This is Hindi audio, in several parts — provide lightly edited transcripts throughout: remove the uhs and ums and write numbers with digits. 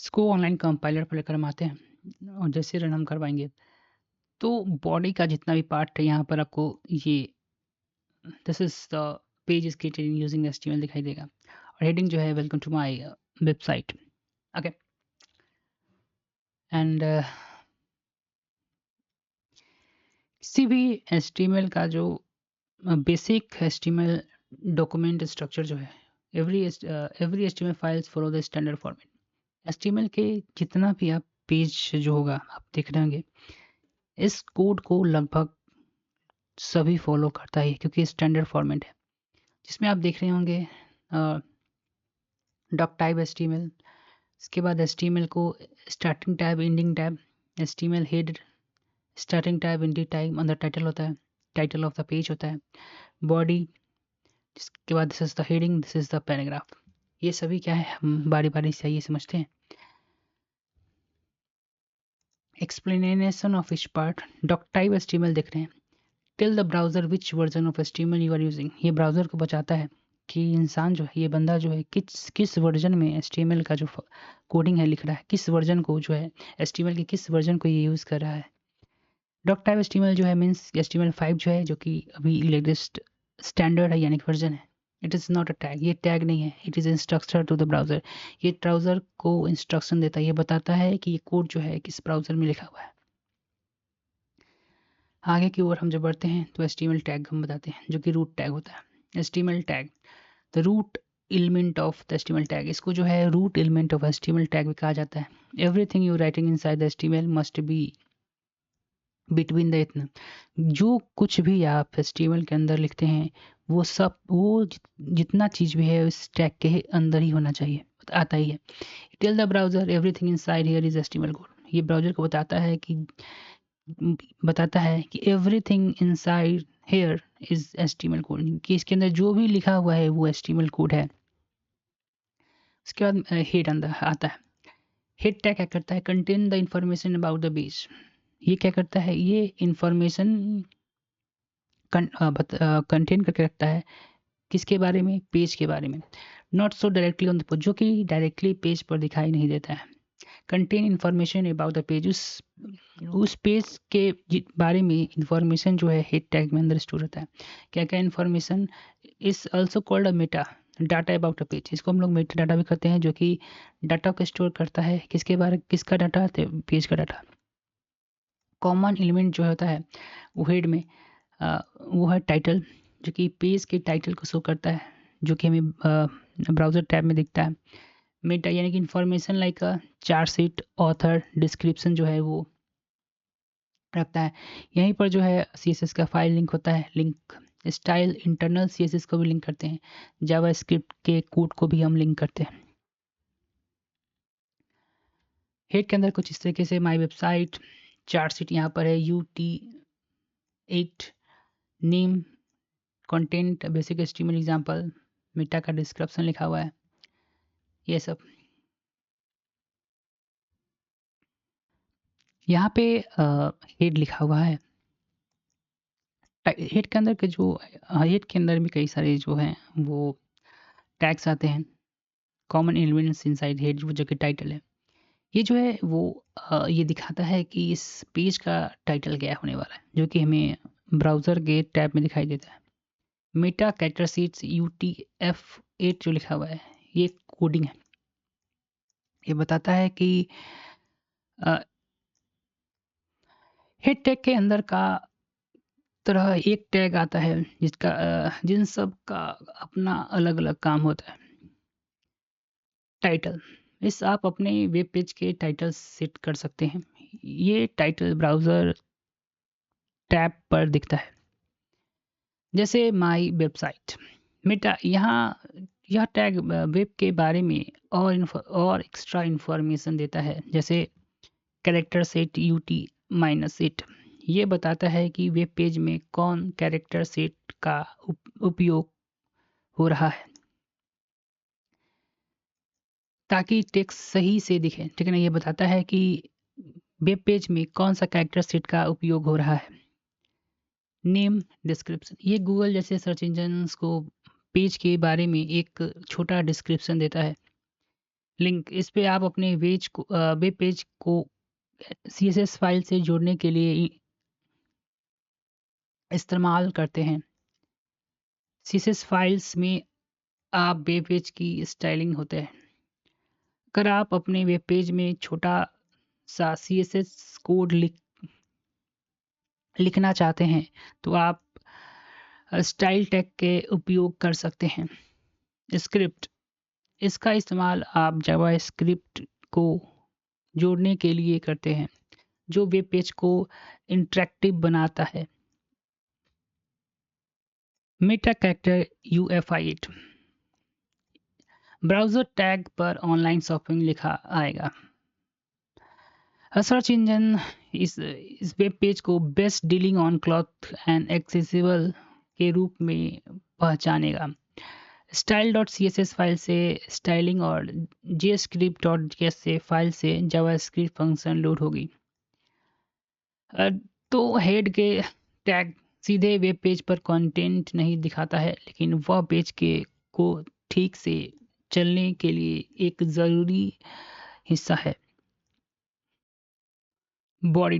इसको ऑनलाइन कंपाइलर पर लेकर हम आते हैं और जैसे रन हम करवाएँगे, तो बॉडी का जितना भी पार्ट है यहाँ पर आपको ये this is the page is created using HTML दिखाई देगा और हेडिंग जो है welcome to my website. Okay and किसी भी एचटीएमएल का जो बेसिक एचटीएमएल डॉक्यूमेंट स्ट्रक्चर जो है every HTML files follow the standard format. HTML के जितना भी आप पेज जो होगा आप देख रहे होंगे, इस कोड को लगभग सभी फॉलो करता है क्योंकि स्टैंडर्ड फॉर्मेट है जिसमें आप देख रहे होंगे डॉक टाइप एचटीएमएल, इसके बाद एचटीएमएल को starting tab ending tab, HTML head starting tab ending tab अंदर टाइटल होता है, टाइटल ऑफ द पेज होता है, बॉडी, जिसके बाद this is the heading, this is the paragraph. ये सभी क्या है हम बारी बारी से आइए समझते हैं। Explanation of each part. Doctype HTML देख रहे हैं, tell the browser which version of HTML you are using. ये ब्राउजर को बताता है कि इंसान जो है, ये बंदा जो है किस वर्जन में एचटीएमएल का जो कोडिंग है लिख रहा है, किस वर्जन को जो है एचटीएमएल के किस वर्जन को ये यूज़ कर रहा है। डॉक टाइप एचटीएमएल जो है मीन्स एचटीएमएल 5 जो है, जो कि अभी लेटेस्ट स्टैंडर्ड है यानी कि वर्जन है। It is not a tag, ये टैग नहीं है, it is instruction to the browser. ये ब्राउजर को इंस्ट्रक्शन देता है, ये बताता है कि ये कोड जो है किस ब्राउजर में लिखा हुआ है। आगे की ओर हम जब बढ़ते हैं तो एचटीएमएल टैग हम बताते हैं जो कि रूट टैग होता है। HTML tag, the root element of the HTML tag, इसको जो है root element of HTML tag भी कहा जाता है। Everything you writing inside the HTML must be between the इतना, जो कुछ भी आप एचटीएमएल के अंदर लिखते हैं वो सब जितना चीज़ भी है उस टैग के अंदर ही होना चाहिए, आता ही है। Tell the browser everything inside here is HTML code. ये ब्राउजर को बताता है कि everything inside here is HTML code, कि इसके अंदर जो भी लिखा हुआ है वो एचटीएमएल कोड है। उसके बाद हेड अंदर आता है। हेड टैग क्या करता है, contain the information about the page. ये क्या करता है, ये इंफॉर्मेशन कंटेन करके रखता है किसके बारे में, पेज के बारे में। Not so directly on the page, जो कि डायरेक्टली पेज पर दिखाई नहीं देता है। Contain information about the page, उस पेज के बारे में इंफॉर्मेशन जो है हेड टैग में अंदर स्टोर होता है। क्या क्या information, is also called a Meta data about a page. इसको हम लोग मेटा डाटा भी करते हैं, जो कि डाटा को स्टोर करता है किसके बारे, किसका डाटा, पेज का डाटा। कॉमन एलिमेंट जो होता है वो हेड में वो है टाइटल, जो कि पेज के टाइटल को शो करता है, जो कि हमें ब्राउज़र टैब में दिखता है। मेटा यानी कि information like chart sheet, author, description जो है वो रखता है। यहीं पर जो है सीएसएस का फाइल लिंक होता है, लिंक स्टाइल, इंटरनल सीएसएस को भी लिंक करते हैं, जावास्क्रिप्ट के कोड को भी हम लिंक करते हैं। हेड के अंदर कुछ इस तरीके से माई वेबसाइट, चार्ट शीट यहाँ पर है, UT8, name, content, basic HTML example, Meta का डिस्क्रिप्शन लिखा हुआ है, ये सब। यहाँ पे हेड लिखा हुआ है। हेड के अंदर के जो हेड के अंदर भी कई सारे जो हैं वो टैग्स आते हैं। कॉमन एलिमेंट्स इनसाइड हेड, वो जो कि टाइटल है, ये जो है वो ये दिखाता है कि इस पेज का टाइटल क्या होने वाला है, जो कि हमें ब्राउज़र के टैब में दिखाई देता है। मेटा कैरेक्टर शीट्स UTF-8 जो लिखा हुआ है, ये कोडिंग है। ये बताता है कि हेड टैग के अंदर का तरह एक टैग आता है जिसका जिन सब का अपना अलग अलग काम होता है। टाइटल, इस आप अपने वेब पेज के टाइटल सेट कर सकते हैं। ये टाइटल ब्राउज़र टैब पर दिखता है, जैसे माई वेबसाइट। मेटा, यहाँ यह टैग वेब के बारे में और एक्स्ट्रा इन्फॉर्मेशन देता है, जैसे कैरेक्टर सेट UT-8, ये बताता है कि वेब पेज में कौन कैरेक्टर सेट का उपयोग हो रहा है ताकि टेक्स्ट सही से दिखे, ठीक है ना। ये बताता है कि वेब पेज में कौन सा कैरेक्टर सेट का उपयोग हो रहा है। नेम, डिस्क्रिप्शन, ये गूगल जैसे सर्च इंजन्स को पेज के बारे में एक छोटा डिस्क्रिप्शन देता है। लिंक, इस पे आप अपने वेब पेज को CSS फाइल से जोड़ने के लिए इस्तेमाल करते हैं। CSS फाइल्स में आप वेब पेज की स्टाइलिंग होते हैं। अगर आप अपने वेब पेज में छोटा सा CSS कोड लिखना चाहते हैं तो आप स्टाइल टैग के उपयोग कर सकते हैं। स्क्रिप्ट, इसका इस्तेमाल आप जावास्क्रिप्ट को जोड़ने के लिए करते हैं जो वेब पेज को इंटरैक्टिव बनाता है। Meta character UFI8, browser tag पर ऑनलाइन शॉपिंग लिखा आएगा। सर्च इंजन इस वेब पेज को best dealing on cloth and accessible के रूप में पहचानेगा। style.css फाइल से स्टाइलिंग और jscript.js से फाइल से जावास्क्रिप्ट फंक्शन लोड होगी। तो हेड के टैग सीधे वेब पेज पर कंटेंट नहीं दिखाता है, लेकिन वह पेज को ठीक से चलने के लिए एक ज़रूरी हिस्सा है। बॉडी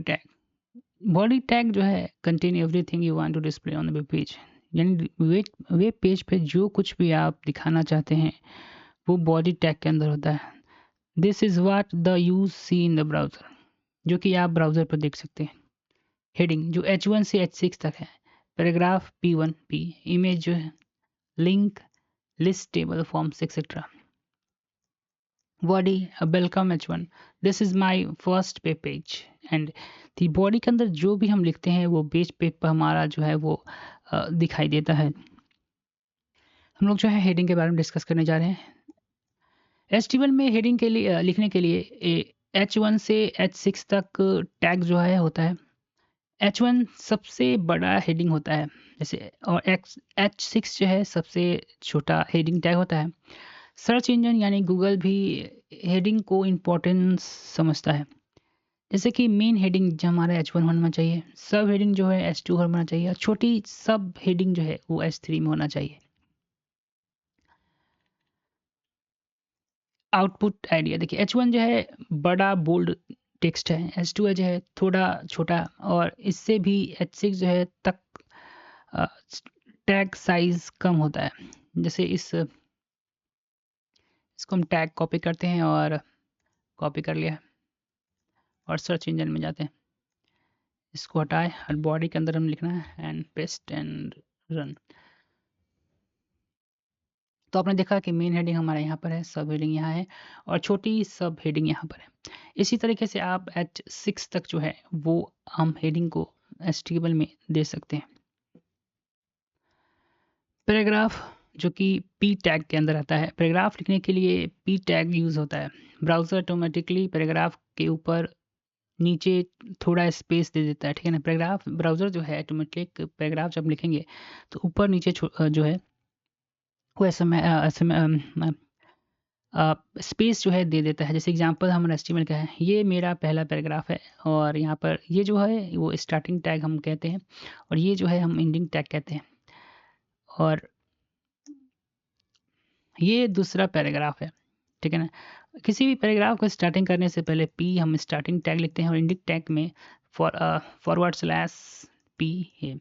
टैग जो है contain everything you want to display on the web page, यानी वेब पेज पे जो कुछ भी आप दिखाना चाहते हैं वो बॉडी टैग के अंदर होता है। This is what the use see in the browser, जो कि आप ब्राउज़र पर देख सकते हैं। हेडिंग जो H1 से H6 तक है। पैराग्राफ P1P, इमेज जो है, link, list, table, forms etcetera. Body welcome H1, this is my first web page. And the body के अंदर जो भी हम लिखते हैं वो पेज पे पर हमारा जो है वो दिखाई देता है। हम लोग जो है हेडिंग के बारे में डिस्कस करने जा रहे हैं। HTML में हेडिंग के लिए लिखने के लिए H1 से H6 तक टैग जो है होता है। H1 सबसे बड़ा हेडिंग होता है जैसे, और H6 जो है सबसे छोटा हेडिंग टैग होता है। सर्च इंजन यानी गूगल भी हेडिंग को इम्पोर्टेंस समझता है। जैसे कि मेन हेडिंग जो हमारा H1 होना चाहिए, सब हेडिंग जो है H2 होना चाहिए, और छोटी सब हेडिंग जो है वो H3 में होना चाहिए। आउटपुट आइडिया देखिए, H1 जो है बड़ा बोल्ड टेक्स्ट है, H2 जो है थोड़ा छोटा, और इससे भी H6 जो है तक टैग साइज कम होता है। जैसे इसको हम टैग कॉपी करते हैं और कॉपी कर लिया और सर्च इंजन में जाते हैं, इसको हटाए और बॉडी के अंदर हम लिखना है एंड पेस्ट एंड रन। तो आपने देखा कि मेन हेडिंग हमारा यहाँ पर है, सब हेडिंग यहाँ है, और छोटी सब हेडिंग यहाँ पर है। इसी तरीके से आप H6 तक जो है वो हम हेडिंग को HTML में दे सकते हैं। पैराग्राफ जो कि P टैग के अंदर आता है। पैराग्राफ लिखने के लिए P टैग यूज़ होता है। ब्राउज़र ऑटोमेटिकली पैराग्राफ के ऊपर नीचे थोड़ा स्पेस दे देता है, ठीक है ना। पैराग्राफ ब्राउज़र जो है ऑटोमेटिक पैराग्राफ जब लिखेंगे तो ऊपर नीचे जो है वो स्पेस जो है दे देता है। जैसे एग्जांपल हमारा HTML का है, ये मेरा पहला पैराग्राफ है, और यहाँ पर ये जो है वो स्टार्टिंग टैग हम कहते हैं, और ये जो है हम एंडिंग टैग कहते हैं, और ये दूसरा पैराग्राफ है, ठीक है ना। किसी भी पैराग्राफ को स्टार्टिंग करने से पहले P हम स्टार्टिंग टैग लिखते हैं, और एंडिंग टैग में /P है,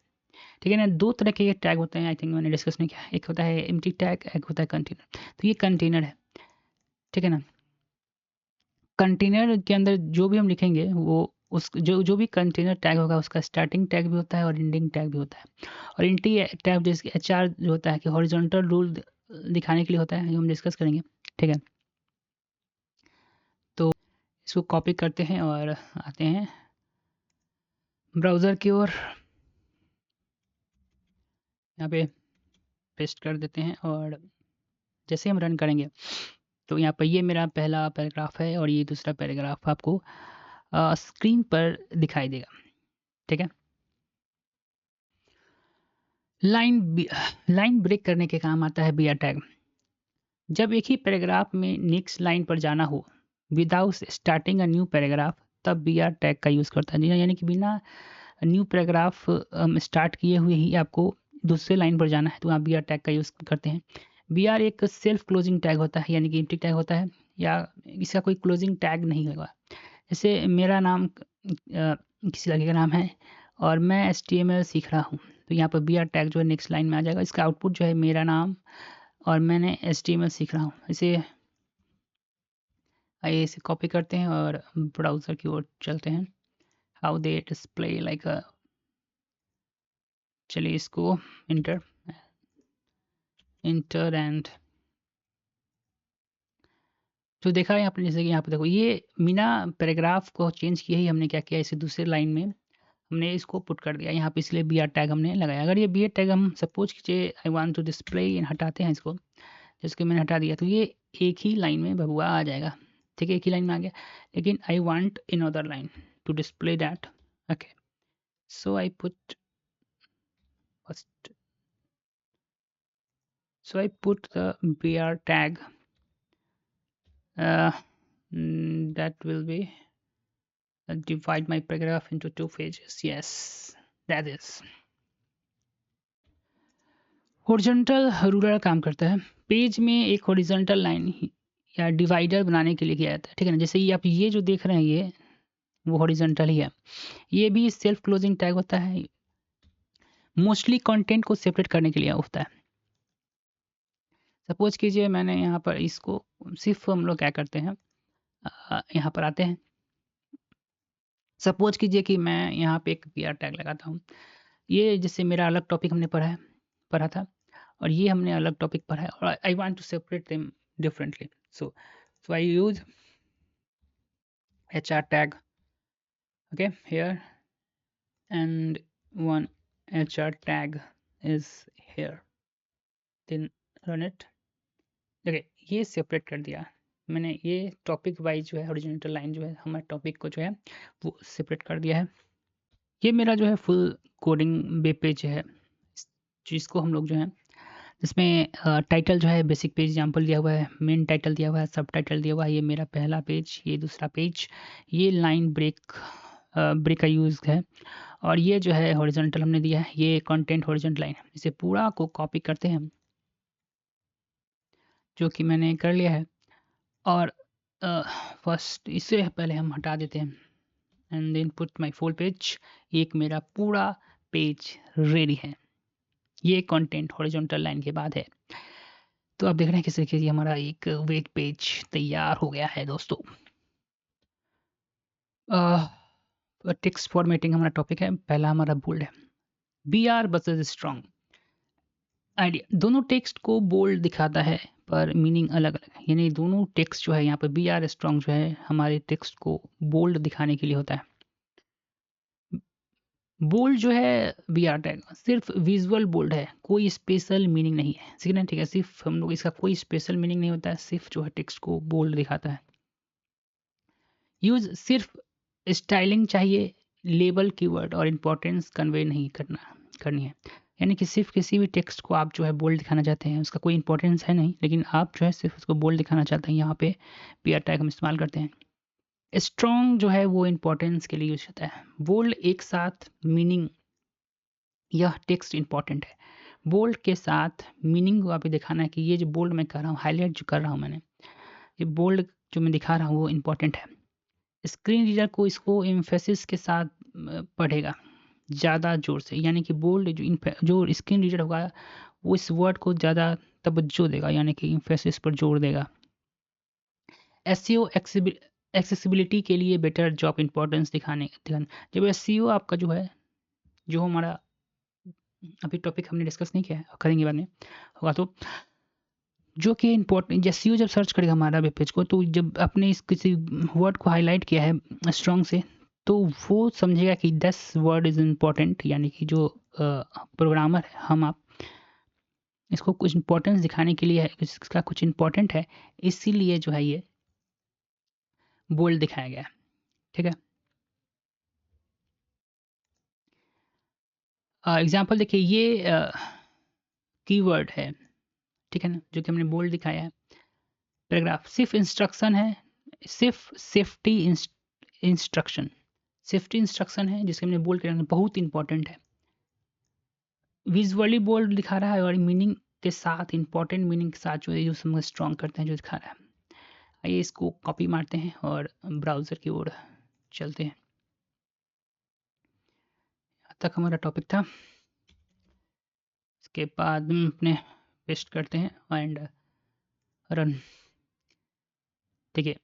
ठीक है ना। दो तरह के ये टैग होते हैं, आई थिंक मैंने डिस्कस नहीं किया। एक होता है एम्प्टी टैग, एक होता है कंटेनर। तो ये कंटेनर है, ठीक है ना। कंटेनर के अंदर जो भी हम लिखेंगे वो उस जो भी कंटेनर टैग होगा उसका स्टार्टिंग टैग भी होता है और एंडिंग टैग भी होता है। और एंटी टैग जैसे HR जो होता है कि हॉरिजॉन्टल रूल दिखाने के लिए होता है, ये हम डिस्कस करेंगे, ठीक है। तो इसको कॉपी करते हैं और आते हैं ब्राउज़र की ओर, यहाँ पे पेस्ट कर देते हैं, और जैसे हम रन करेंगे तो यहाँ पर ये मेरा पहला पैराग्राफ है और ये दूसरा पैराग्राफ आपको स्क्रीन पर दिखाई देगा, ठीक है। लाइन ब्रेक करने के काम आता है BR टैग। जब एक ही पैराग्राफ में नेक्स्ट लाइन पर जाना हो without starting a new paragraph, तब BR टैग का यूज़ करता है। यानी कि बिना न्यू पैराग्राफ स्टार्ट किए हुए ही आपको दूसरे लाइन पर जाना है तो आप BR टैग का यूज़ करते हैं। BR एक सेल्फ क्लोजिंग टैग होता है, यानी कि एम्प्टी टैग होता है। या इसका कोई क्लोजिंग टैग नहीं होगा। जैसे मेरा नाम किसी लड़के का नाम है और मैं HTML सीख रहा हूँ, तो यहाँ पर br टैग जो है नेक्स्ट लाइन में आ जाएगा। इसका आउटपुट जो है मेरा नाम और मैंने HTML सीख रहा हूँ। इसे आइए इसे कॉपी करते हैं और ब्राउज़र की ओर चलते हैं। हाउ दे डिस्प्ले लाइक अ, चलिए इसको इंटर एंड तो देखा यहाँ पर, जैसे कि यहाँ पे देखो ये बिना पैराग्राफ को चेंज किए ही हमने क्या किया, इसे दूसरे लाइन में हमने इसको पुट कर दिया यहाँ पे, इसलिए br टैग हमने लगाया। अगर ये br टैग हम सपोज कीजिए आई वांट टू डिस्प्ले, हटाते हैं इसको, जिसको मैंने हटा दिया, तो ये एक ही लाइन में बबुआ आ जाएगा। ठीक है, एक ही लाइन में आ गया, लेकिन I want in other line to display that. Okay, so I put first, so I put the br tag that will be divide my paragraph into 2 pages. Yes, that is horizontal ruler काम करता है। पेज में एक हॉरिजॉन्टल लाइन या डिवाइडर बनाने के लिए किया जाता है। ठीक है ना, जैसे ये आप ये जो देख रहे हैं ये वो हॉरिजॉन्टल ही है। ये भी सेल्फ क्लोजिंग टैग होता है, मोस्टली कंटेंट को सेपरेट करने के लिए होता है। सपोज कीजिए मैंने यहाँ पर इसको सिर्फ हम लोग क्या करते हैं, यहाँ पर आते हैं। सपोज कीजिए कि मैं यहाँ पे एक br टैग लगाता हूँ। ये जैसे मेरा अलग टॉपिक हमने पढ़ा था और ये हमने अलग टॉपिक पढ़ा है और I want to separate them differently. So I use HR tag, okay, here, and one HR tag is here, then run it। देखिए ये सेपरेट कर दिया मैंने, ये टॉपिक वाइज जो है हॉरिजॉन्टल लाइन जो है हमारे टॉपिक को जो है वो सेपरेट कर दिया है। ये मेरा जो है फुल कोडिंग वेब पेज है, जिसको हम लोग जो है इसमें टाइटल जो है बेसिक पेज एग्जाम्पल दिया हुआ है, मेन टाइटल दिया हुआ है, सब टाइटल दिया हुआ है। ये मेरा पहला पेज, ये दूसरा पेज, ये लाइन ब्रेक का यूज़ है और ये जो है हॉरिजॉन्टल हमने दिया है, ये कंटेंट हॉरिजॉन्टल लाइन। इसे पूरा को कॉपी करते हैं, जो कि मैंने कर लिया है, और फर्स्ट इससे पहले हम हटा देते हैं and then put my full page. एक मेरा पूरा पेज रेडी है, ये कंटेंट हॉरिजॉन्टल लाइन के बाद है। तो आप देख रहे हैं किस तरीके से हमारा एक वेब पेज तैयार हो गया है दोस्तों। टेक्स्ट फॉर्मेटिंग हमारा टॉपिक है, पहला हमारा बोल्ड है। BR वर्सेस स्ट्रॉन्ग आइडिया, दोनों टेक्स्ट को बोल्ड दिखाता है पर मीनिंग अलग अलग है। यानी दोनों टेक्स्ट जो है यहाँ पर BR स्ट्रॉन्ग जो है हमारे टेक्स्ट को बोल्ड दिखाने के लिए होता है। बोल्ड जो है BR टैग सिर्फ विजुअल बोल्ड है, कोई स्पेशल मीनिंग नहीं है। ठीक है ना, ठीक है, सिर्फ हम लोग इसका कोई स्पेशल मीनिंग नहीं होता है, सिर्फ जो है टेक्स्ट को बोल्ड दिखाता है। यूज सिर्फ स्टाइलिंग चाहिए, लेबल कीवर्ड और इम्पोर्टेंस कन्वे नहीं करनी है। यानी कि सिर्फ किसी भी टेक्स्ट को आप जो है बोल्ड दिखाना चाहते हैं, उसका कोई इंपॉर्टेंस है नहीं, लेकिन आप जो है सिर्फ उसको बोल्ड दिखाना चाहते हैं, यहाँ पे BR टैग हम इस्तेमाल करते हैं। स्ट्रॉन्ग जो है वो इंपॉर्टेंस के लिए यूज होता है। बोल्ड एक साथ मीनिंग, यह टेक्स्ट इंपॉर्टेंट है। बोल्ड के साथ मीनिंग को आप दिखाना है कि ये जो बोल्ड मैं कर रहा हूँ, हाईलाइट जो कर रहा हूँ मैंने, ये बोल्ड जो मैं दिखा रहा हूँ वो इंपॉर्टेंट है। स्क्रीन रीडर को इसको एम्फेसिस के साथ पढ़ेगा ज़्यादा ज़ोर से, यानी कि बोल्ड जो स्क्रीन रीडर होगा वो इस वर्ड को ज़्यादा तवज्जो देगा, यानी कि एम्फेसिस पर जोर देगा। SEO एक्सेसिबिलिटी के लिए बेटर जॉब इंपॉर्टेंस दिखाने। जब SEO आपका जो है, जो हमारा अभी टॉपिक हमने डिस्कस नहीं किया है, करेंगे बाद में होगा, तो जो कि इम्पोर्टेंट SEO जब सर्च करेगा हमारा वेब पेज को, तो जब आपने इस किसी वर्ड को हाईलाइट किया है स्ट्रॉन्ग से, तो वो समझेगा कि दिस वर्ड इज़ इम्पोर्टेंट, यानी कि जो प्रोग्रामर है हम आप, इसको कुछ इंपॉर्टेंस दिखाने के लिए है, इसका कुछ इंपॉर्टेंट है, इसीलिए जो है ये बोल्ड दिखाया गया है। ठीक है, एग्जाम्पल देखिए, ये कीवर्ड है, ठीक है ना, जो कि हमने बोल्ड दिखाया है। पैराग्राफ सिर्फ इंस्ट्रक्शन है, सिर्फ सेफ्टी इंस्ट्रक्शन, सेफ्टी इंस्ट्रक्शन है जिसके हमने बोल्ड किया, बहुत इंपॉर्टेंट है। विजुअली बोल्ड दिखा रहा है और मीनिंग के साथ, इंपॉर्टेंट मीनिंग के साथ जो है यूज हम स्ट्रॉन्ग करते हैं, जो दिखा रहा है। आइए इसको कॉपी मारते हैं और ब्राउज़र की ओर चलते हैं। यहाँ तक हमारा टॉपिक था। इसके बाद हम अपने पेस्ट करते हैं एंड रन। देखिए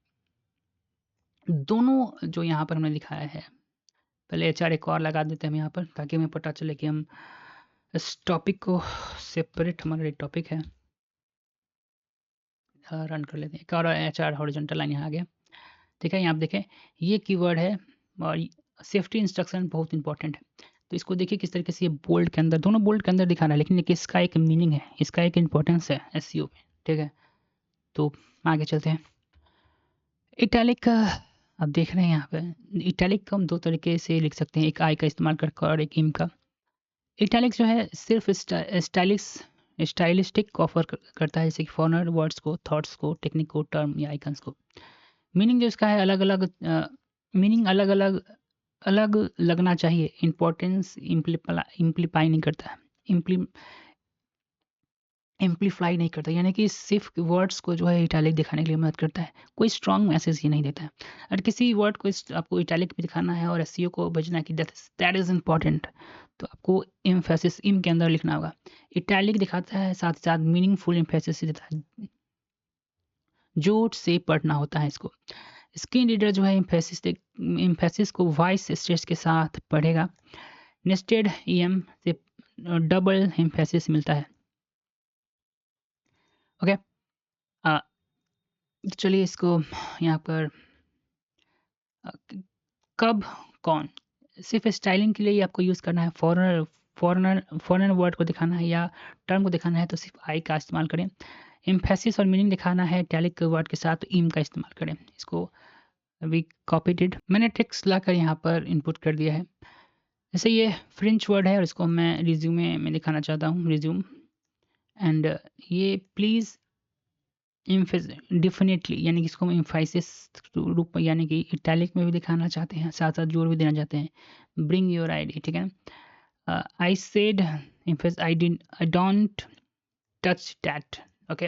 दोनों जो यहाँ पर हमने दिखाया है, पहले HR एक और लगा देते हैं हम यहाँ पर, ताकि हमें पता चले कि हम इस टॉपिक को सेपरेट, हमारा एक टॉपिक है, रन कर लेते हैं। एक और HR हॉरिजॉन्टल लाइन यहाँ आ गया। ठीक है, यहाँ आप देखें ये कीवर्ड है और सेफ्टी इंस्ट्रक्शन बहुत इंपॉर्टेंट है। तो इसको देखिए किस तरीके से ये बोल्ड के अंदर, दोनों बोल्ड के अंदर दिखा रहा है, लेकिन इसका एक मीनिंग है, इसका एक इम्पोर्टेंस है SEO में। ठीक है, तो आगे चलते हैं। इटैलिक आप देख रहे हैं यहाँ पे, इटैलिक को हम दो तरीके से लिख सकते हैं, एक आई का इस्तेमाल करके और एक इम का। इटैलिक जो है सिर्फ स्टाइलिस्टिक को ऑफर करता है, जैसे कि फॉर्नर वर्ड्स को, थॉट्स को, टेक्निक को, टर्म या आइकन्स को। मीनिंग जो इसका है अलग अलग, मीनिंग अलग अलग अलग लगना चाहिए, इंपॉर्टेंस इम्प्लीफाई नहीं करता है, एम्पलीफाई नहीं करता, यानी कि सिर्फ वर्ड्स को जो है इटैलिक दिखाने के लिए मदद करता है, कोई स्ट्रॉन्ग मैसेज ये नहीं देता है। अगर किसी वर्ड को आपको इटैलिक में दिखाना है और SEO को बजना है कि दैट इज इम्पॉर्टेंट, तो आपको एम्फेसिस इम के अंदर लिखना होगा। इटैलिक दिखाता है, साथ ही साथ मीनिंगफुल एम्फेसिस देता है, जोर से पढ़ना होता है इसको। स्क्रीन रीडर जो है एम्फेसिस को वॉइस स्ट्रेस के साथ पढ़ेगा। नेस्टेड EM से डबल एम्फेसिस मिलता है। ओके, चलिए इसको यहाँ पर कब कौन, सिर्फ स्टाइलिंग के लिए ही आपको यूज़ करना है, फॉरेनर वर्ड को दिखाना है या टर्म को दिखाना है तो सिर्फ आई का इस्तेमाल करें। एम्फेसिस और मीनिंग दिखाना है टैलिक वर्ड के साथ तो इम का इस्तेमाल करें। इसको अभी कॉपीड, मैंने टेक्स्ट लाकर यहाँ पर इनपुट कर दिया है। जैसे ये फ्रेंच वर्ड है और इसको मैं रिज्यूमे में दिखाना चाहता हूँ, रिज्यूम, एंड ये प्लीज़ डेफिनेटली, यानी कि इसको हम एम्फाइसिस रूप में, यानी कि इटैलिक में भी दिखाना चाहते हैं, साथ साथ जोर भी देना चाहते हैं। ब्रिंग योर आईडी, ठीक है। I said I don't touch that. Okay,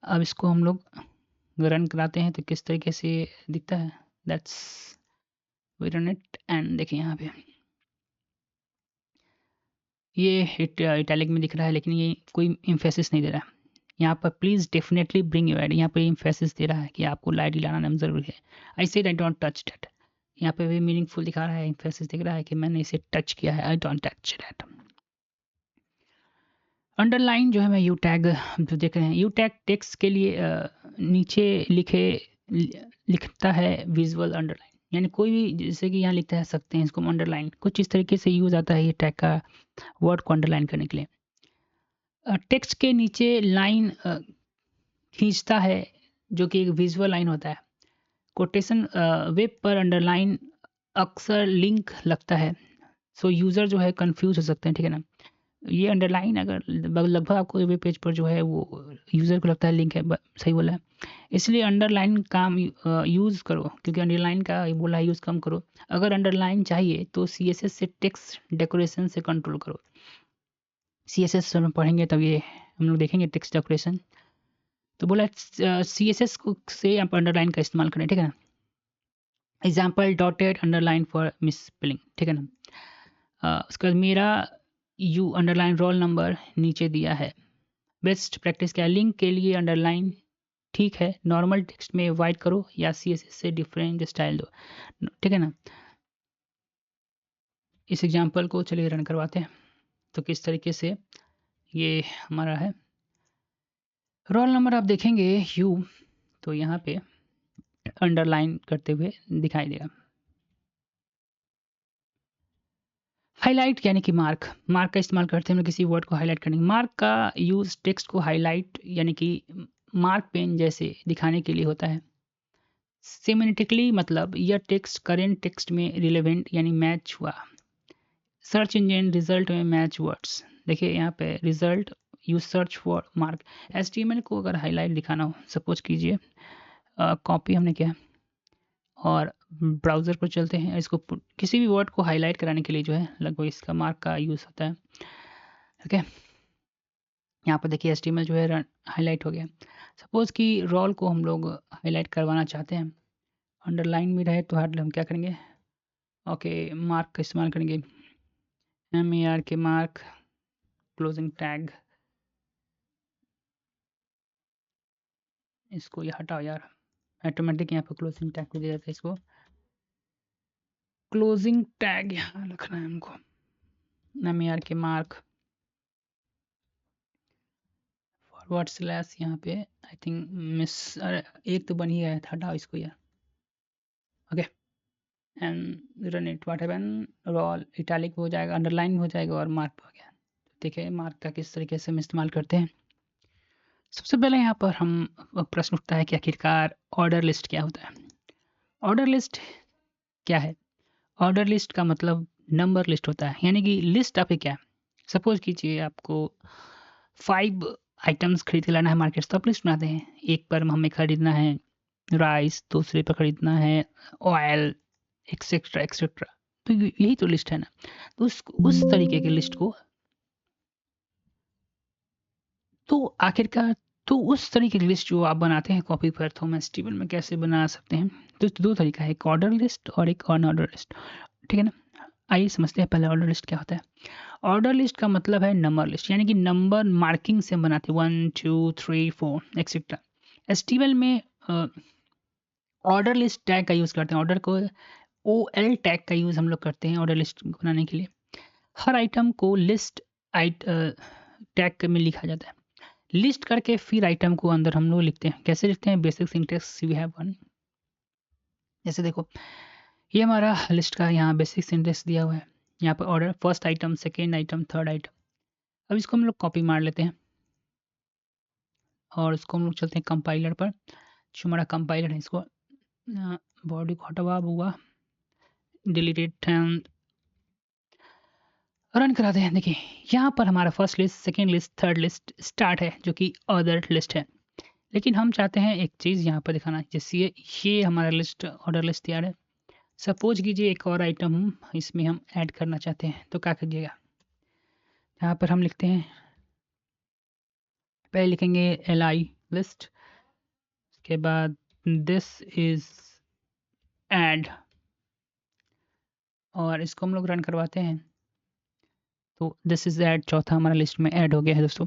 अब इसको हम लोग रन कराते हैं तो किस तरीके से दिखता है, that's we run it and देखिए यहाँ पे ये इटैलिक में दिख रहा है, लेकिन ये कोई एम्फेसिस नहीं दे रहा है। यहाँ पर please definitely bring your ID, यहाँ पर एम्फेसिस दे रहा है कि आपको आईडी लाना ज़रूरी है। I said I don't touch that, यहाँ पे भी मीनिंगफुल दिखा रहा है, एम्फेसिस दिख रहा है कि मैंने इसे टच किया है, I don't touch that. Underline जो है, मैं यू टैग जो देख रहे हैं, यू टैग टेक्स्ट के लिए नीचे लिखता है विजुअल अंडरलाइन, यानी कोई भी जैसे कि यहाँ लिखते हैं सकते हैं इसको अंडरलाइन, कुछ इस तरीके से यूज़ आता है ये टैग का वर्ड को अंडरलाइन करने के लिए। टेक्स्ट के नीचे लाइन खींचता है जो कि एक विजुअल लाइन होता है। कोटेशन वेब पर अंडरलाइन अक्सर लिंक लगता है, सो यूज़र जो है कंफ्यूज हो सकते हैं, ठीक है ना। ये अंडरलाइन अगर लगभग आपको वेब पेज पर जो है वो यूज़र को लगता है लिंक है, सही बोला है, इसलिए अंडरलाइन काम यूज़ करो, क्योंकि अंडरलाइन का बोला है यूज़ कम करो। अगर अंडरलाइन चाहिए तो CSS से टेक्स्ट डेकोरेशन से कंट्रोल करो। CSS हम पढ़ेंगे तब ये हम लोग देखेंगे टेक्स्ट डेकोरेशन। तो बोला CSS से आप अंडरलाइन का इस्तेमाल करें, ठीक है ना। Example dotted underline for miss spelling, ठीक है ना। उसके बाद मेरा यू अंडरलाइन रोल नंबर नीचे दिया है। बेस्ट प्रैक्टिस क्या है, लिंक के लिए अंडरलाइन ठीक है, नॉर्मल टेक्स्ट में वाइट करो या CSS से डिफरेंट स्टाइल दो, ठीक है ना। इस एग्जाम्पल को चलिए रन करवाते हैं तो किस तरीके से ये हमारा है। रोल नंबर आप देखेंगे यू, तो यहाँ पे अंडरलाइन करते हुए दिखाई देगा। हाईलाइट यानी कि मार्क का इस्तेमाल करते हैं हम किसी वर्ड को हाईलाइट करने। मार्क का यूज़ टेक्स्ट को हाईलाइट यानी कि मार्क पेन जैसे दिखाने के लिए होता है। सेमेंटिकली मतलब यह टेक्स्ट करेंट टेक्स्ट में रिलेवेंट यानी मैच हुआ। सर्च इंजन रिजल्ट में मैच वर्ड्स, देखिए यहाँ पे result you search for mark. HTML को अगर हाईलाइट दिखाना हो, सपोज कीजिए कॉपी हमने किया और ब्राउज़र पर चलते हैं, इसको किसी भी वर्ड को हाईलाइट कराने के लिए जो है लगभग इसका मार्क का यूज़ होता है। ओके, यहाँ पर देखिए HTML जो है हाईलाइट हो गया। सपोज कि रोल को हम लोग हाईलाइट करवाना चाहते हैं, अंडरलाइन में रहे तो हार्ड हम क्या करेंगे, ओके मार्क का इस्तेमाल करेंगे, MAR के मार्क, क्लोजिंग टैग, इसको ये हटाओ यार, ऑटोमेटिक यहाँ पर क्लोजिंग टैग को दिया जाता है, इसको क्लोजिंग टैग यहाँ रखना है हमको, MAR के मार्क, फॉरवर्ड स्लैश यहाँ पे आई थिंक मिस, अरे एक तो बन ही गया था, हटाओ इसको यार, okay and run it, what happen, रोल इटैलिक हो जाएगा, अंडरलाइन हो जाएगा और मार्क हो गया। देखिए मार्क का किस तरीके से हम इस्तेमाल करते हैं। सबसे पहले यहाँ पर हम प्रश्न उठता है कि आखिरकार ऑर्डर लिस्ट क्या होता है। ऑर्डर लिस्ट क्या है? ऑर्डर लिस्ट का मतलब नंबर लिस्ट होता है, यानी कि लिस्ट आपके क्या है, सपोज कीजिए आपको 5 आइटम्स खरीद के लाना है मार्केट से, तो आप लिस्ट बनाते हैं, एक पर हमें खरीदना है राइस, दूसरे पर खरीदना है ऑयल, एक्सेट्रा एक्सेट्रा, तो यही तो लिस्ट है ना। तो उस तरीके की लिस्ट को, तो आखिरकार तो उस तरीके की लिस्ट जो आप बनाते हैं कॉपी पर, थॉमस टेबल में कैसे बना सकते हैं, तो दो तरीका है, एक ऑर्डर लिस्ट और एक अनऑर्डर लिस्ट, ठीक है ना। आइए समझते हैं पहले ऑर्डर लिस्ट क्या होता है। ऑर्डर लिस्ट का मतलब है नंबर लिस्ट, यानी कि नंबर मार्किंग से हम बनाते हैं 1 2 3 4 एक्सेट्रा। एचटीएमएल में ऑर्डर लिस्ट टैग का यूज़ करते हैं, ऑर्डर को OL टैग का यूज़ हम लोग करते हैं ऑर्डर लिस्ट बनाने के लिए। हर आइटम को लिस्ट टैग में लिखा जाता है, लिस्ट करके फिर आइटम को अंदर हम लोग लिखते हैं। कैसे लिखते हैं? Basic syntax we have one. जैसे देखो ये हमारा लिस्ट का यहाँ बेसिक सिंटेक्स दिया हुआ है, यहाँ पर order first item, second item, third item. अब इसको हम लोग कॉपी मार लेते हैं और इसको हम लोग चलते हैं कंपाइलर पर, जो हमारा कंपाइलर है, इसको बॉडी को हटवा हुआ डिलीटेड एंड रन कराते हैं। देखिए यहाँ पर हमारा first list, second list, third list start है, जो कि अदर लिस्ट है। लेकिन हम चाहते हैं एक चीज़ यहाँ पर दिखाना, जैसे ये हमारा लिस्ट ऑर्डर लिस्ट तैयार है। सपोज कीजिए एक और आइटम इसमें हम ऐड करना चाहते हैं, तो क्या कीजिएगा, यहाँ पर हम लिखते हैं, पहले लिखेंगे LI लिस्ट, उसके बाद दिस इज ऐड, और इसको हम लोग रन करवाते हैं, तो दिस इज ऐड चौथा हमारा लिस्ट में ऐड हो गया है दोस्तों।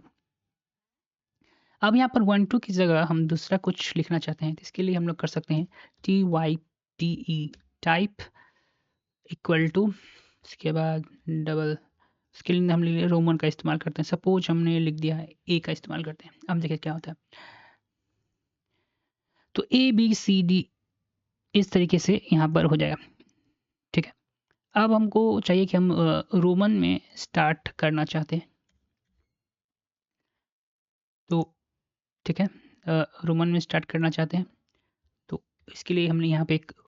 अब यहाँ पर 1 2 की जगह हम दूसरा कुछ लिखना चाहते हैं, तो इसके लिए हम लोग कर सकते हैं TYPE टाइप इक्वल टू, उसके बाद डबल, उसके लिए हम रोमन का इस्तेमाल करते हैं। सपोज हमने लिख दिया है A का इस्तेमाल करते हैं, अब देखिए क्या होता है, तो ABCD इस तरीके से यहाँ पर हो जाएगा, ठीक है। अब हमको चाहिए कि हम रोमन में स्टार्ट करना चाहते हैं, तो ठीक है रोमन में स्टार्ट करना चाहते हैं, तो इसके लिए हमने यहाँ पे एक